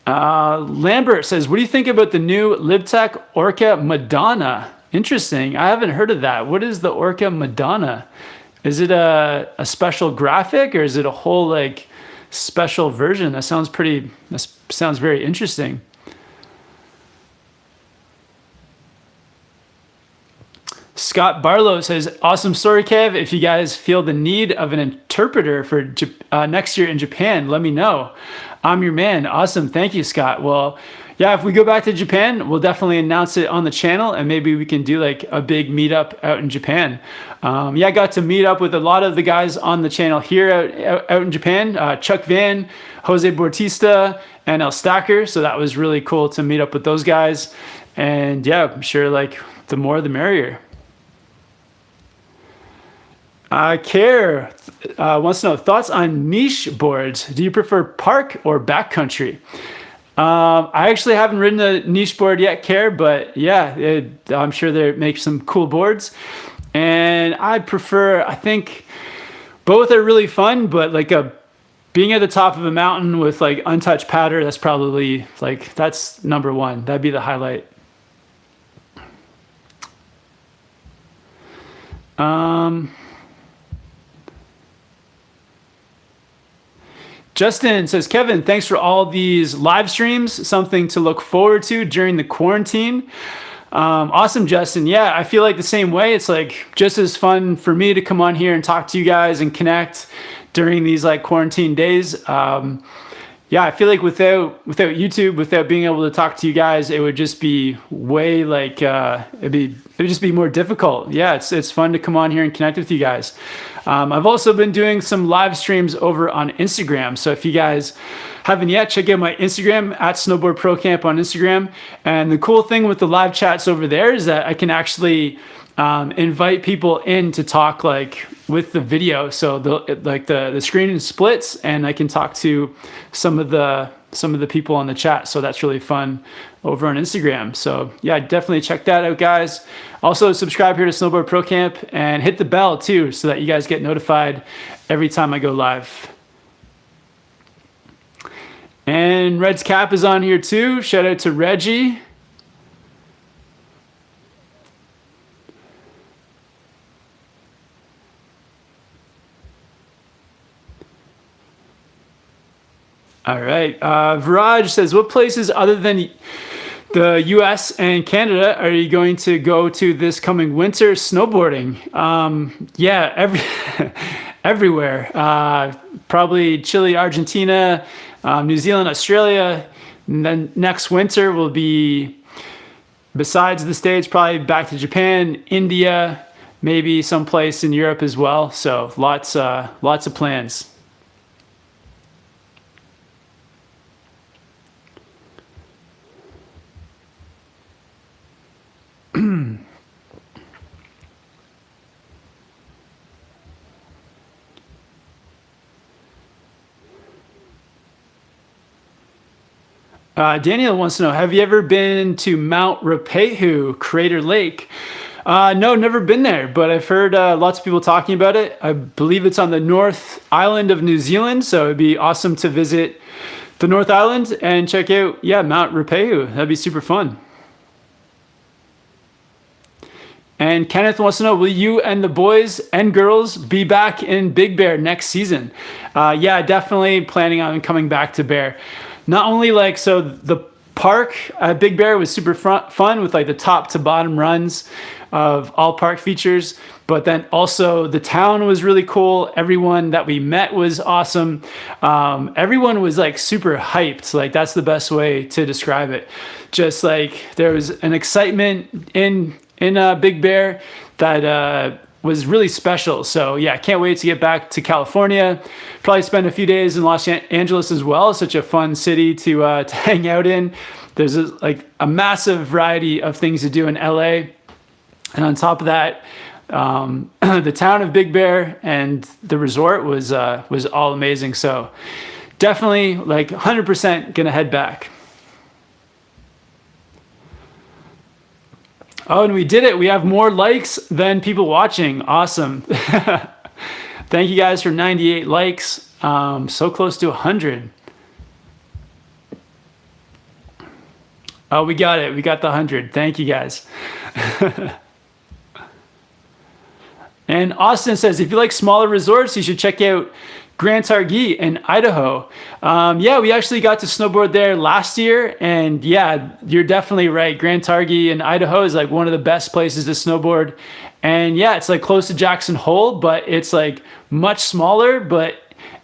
Lambert says, what do you think about the new LibTech Orca Madonna? Interesting. I haven't heard of that. What is the Orca Madonna? Is it a special graphic, or is it a whole like special version? That sounds very interesting. Scott Barlow says, awesome story, Kev. If you guys feel the need of an interpreter for next year in Japan, let me know. I'm your man. Awesome. Thank you, Scott. Well, yeah, if we go back to Japan, we'll definitely announce it on the channel, and maybe we can do like a big meetup out in Japan. Yeah, I got to meet up with a lot of the guys on the channel here out in Japan, Chuck Van, Jose Bautista, and El Stacker. So that was really cool to meet up with those guys. And yeah, I'm sure like the more the merrier. Care wants to know thoughts on niche boards. Do you prefer park or backcountry? I actually haven't ridden a niche board yet, Care, but yeah, I'm sure they make some cool boards. And I think both are really fun, but like being at the top of a mountain with like untouched powder, that's probably like, that's number one. That'd be the highlight. Justin says, Kevin, thanks for all these live streams. Something to look forward to during the quarantine. Awesome, Justin. Yeah, I feel like the same way. It's like just as fun for me to come on here and talk to you guys and connect during these like quarantine days. Yeah, I feel like without YouTube, without being able to talk to you guys, it would just be way like it would just be more difficult. Yeah, it's fun to come on here and connect with you guys. I've also been doing some live streams over on Instagram. So if you guys haven't yet, check out my Instagram at Snowboard Pro Camp on Instagram. And the cool thing with the live chats over there is that I can actually invite people in to talk like with the video. So the screen splits and I can talk to some of the people on the chat. So that's really fun over on Instagram. So yeah, definitely check that out, guys. Also subscribe here to Snowboard Pro Camp and hit the bell too, so that you guys get notified every time I go live. And Red's Cap is on here too. Shout out to Reggie. All right. Viraj says, what places other than the US and Canada are you going to go to this coming winter snowboarding? Yeah, everywhere. Probably Chile, Argentina, New Zealand, Australia. And then next winter will be, besides the States, probably back to Japan, India, maybe someplace in Europe as well. So lots of plans. Daniel wants to know, have you ever been to Mount Ruapehu, Crater Lake? No, never been there, but I've heard lots of people talking about it. I believe it's on the North Island of New Zealand, so it'd be awesome to visit the North Island and check out, yeah, Mount Ruapehu. That'd be super fun. And Kenneth wants to know, will you and the boys and girls be back in Big Bear next season? Yeah, definitely planning on coming back to Bear. Not only like, so the park at Big Bear was super fun with like the top to bottom runs of all park features, but then also the town was really cool. Everyone that we met was awesome. Everyone was like super hyped. Like that's the best way to describe it. Just like there was an excitement in Big Bear that was really special. So yeah, I can't wait to get back to California. Probably spend a few days in Los Angeles as well. Such a fun city to hang out in. There's like a massive variety of things to do in LA. And on top of that, the town of Big Bear and the resort was all amazing. So definitely like 100% gonna head back. Oh, and we did it. We have more likes than people watching. Awesome. Thank you guys for 98 likes. So close to 100. Oh, we got it. We got the 100. Thank you guys. And Austin says, if you like smaller resorts, you should check out Grand Targhee in Idaho. Yeah, we actually got to snowboard there last year, and yeah, you're definitely right. Grand Targhee in Idaho is like one of the best places to snowboard. And yeah, it's like close to Jackson Hole, but it's like much smaller, but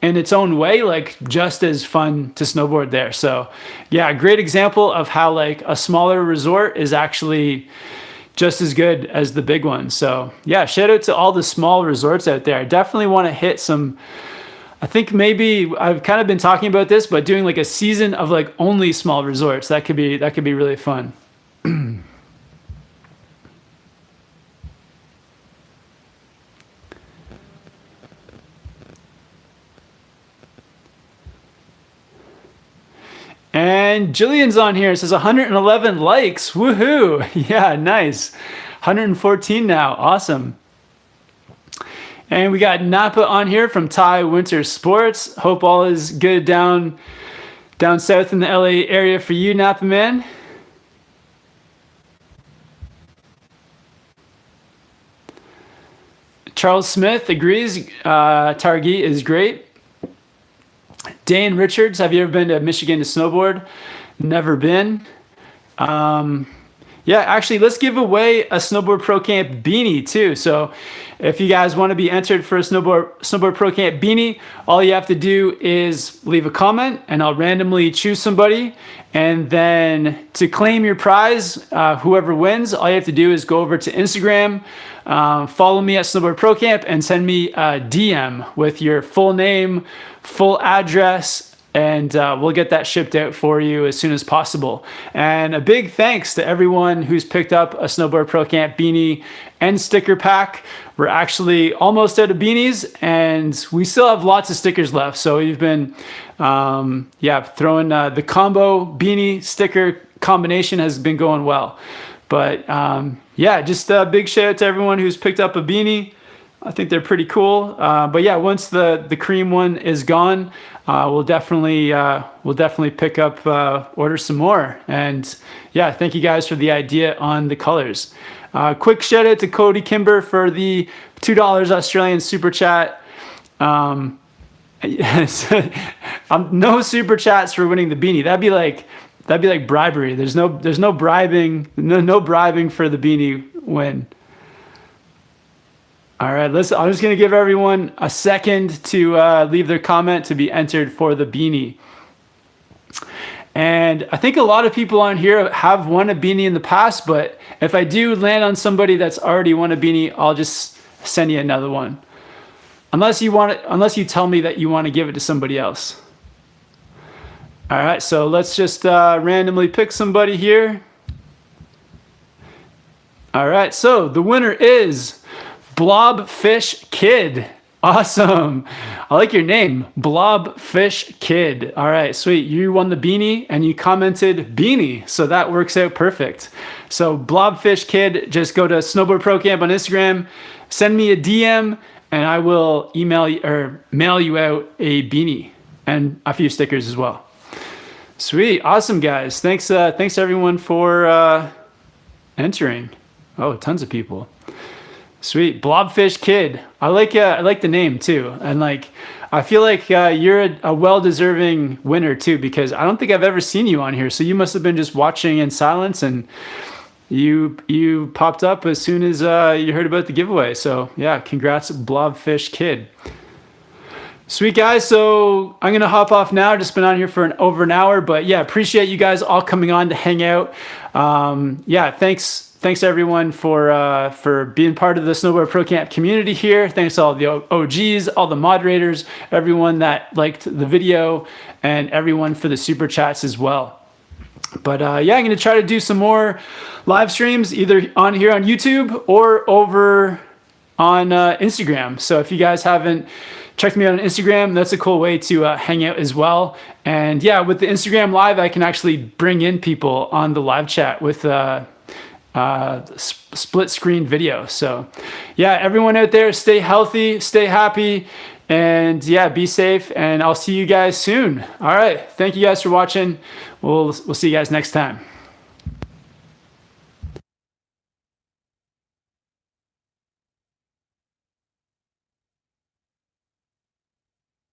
in its own way, like just as fun to snowboard there. So yeah, great example of how like a smaller resort is actually just as good as the big one. So yeah, shout out to all the small resorts out there. I definitely want to hit some, I think maybe I've kind of been talking about this, but doing like a season of like only small resorts, that could be really fun. And Jillian's on here. It says 111 likes. Woohoo. Yeah, nice. 114 now. Awesome. And we got Napa on here from Thai Winter Sports. Hope all is good down south in the LA area for you, Napa man. Charles Smith agrees. Targhee is great. Dane Richards, have you ever been to Michigan to snowboard? Never been. Yeah, actually, let's give away a Snowboard Pro Camp beanie too. So if you guys want to be entered for a Snowboard Pro Camp beanie, all you have to do is leave a comment and I'll randomly choose somebody. And then to claim your prize, whoever wins, all you have to do is go over to Instagram, follow me at Snowboard Pro Camp and send me a DM with your full name, full address, and we'll get that shipped out for you as soon as possible. And a big thanks to everyone who's picked up a Snowboard Pro Camp beanie and sticker pack. We're actually almost out of beanies and we still have lots of stickers left. So we've been throwing the combo beanie sticker combination has been going well. But yeah, just a big shout out to everyone who's picked up a beanie. I think they're pretty cool. But yeah, once the cream one is gone, we'll definitely pick up, order some more. And yeah, thank you guys for the idea on the colors. Quick shout out to Cody Kimber for the $2 Australian super chat. Yes, no super chats for winning the beanie. That'd be like bribery. There's no bribing, no bribing for the beanie win. All right, I'm just going to give everyone a second to leave their comment to be entered for the beanie. And I think a lot of people on here have won a beanie in the past, but if I do land on somebody that's already won a beanie, I'll just send you another one. Unless you tell me that you want to give it to somebody else. All right, so let's just randomly pick somebody here. All right, so the winner is Blobfish Kid. Awesome. I like your name, Blobfish Kid. All right, sweet. You won the beanie and you commented beanie, so that works out perfect. So Blobfish Kid, just go to Snowboard Pro Camp on Instagram, send me a DM, and I will email you or mail you out a beanie and a few stickers as well. Sweet, awesome guys. Thanks everyone for entering. Oh, tons of people. Sweet, Blobfish Kid. I like the name too, and like I feel like you're a well-deserving winner too, because I don't think I've ever seen you on here. So you must have been just watching in silence, and you popped up as soon as you heard about the giveaway. So yeah, congrats, Blobfish Kid. Sweet guys, so I'm gonna hop off now. Just been on here for over an hour, but yeah, appreciate you guys all coming on to hang out. Yeah, thanks everyone for being part of the Snowboard Pro Camp community here. Thanks to all the OGs, all the moderators, everyone that liked the video, and everyone for the super chats as well. But yeah, I'm gonna try to do some more live streams either on here on YouTube or over on Instagram. So if you guys haven't checked me out on Instagram, that's a cool way to hang out as well. And yeah, with the Instagram live, I can actually bring in people on the live chat with split screen video. So yeah, everyone out there, stay healthy, stay happy, and yeah, be safe, and I'll see you guys soon. All right, thank you guys for watching. We'll see you guys next time.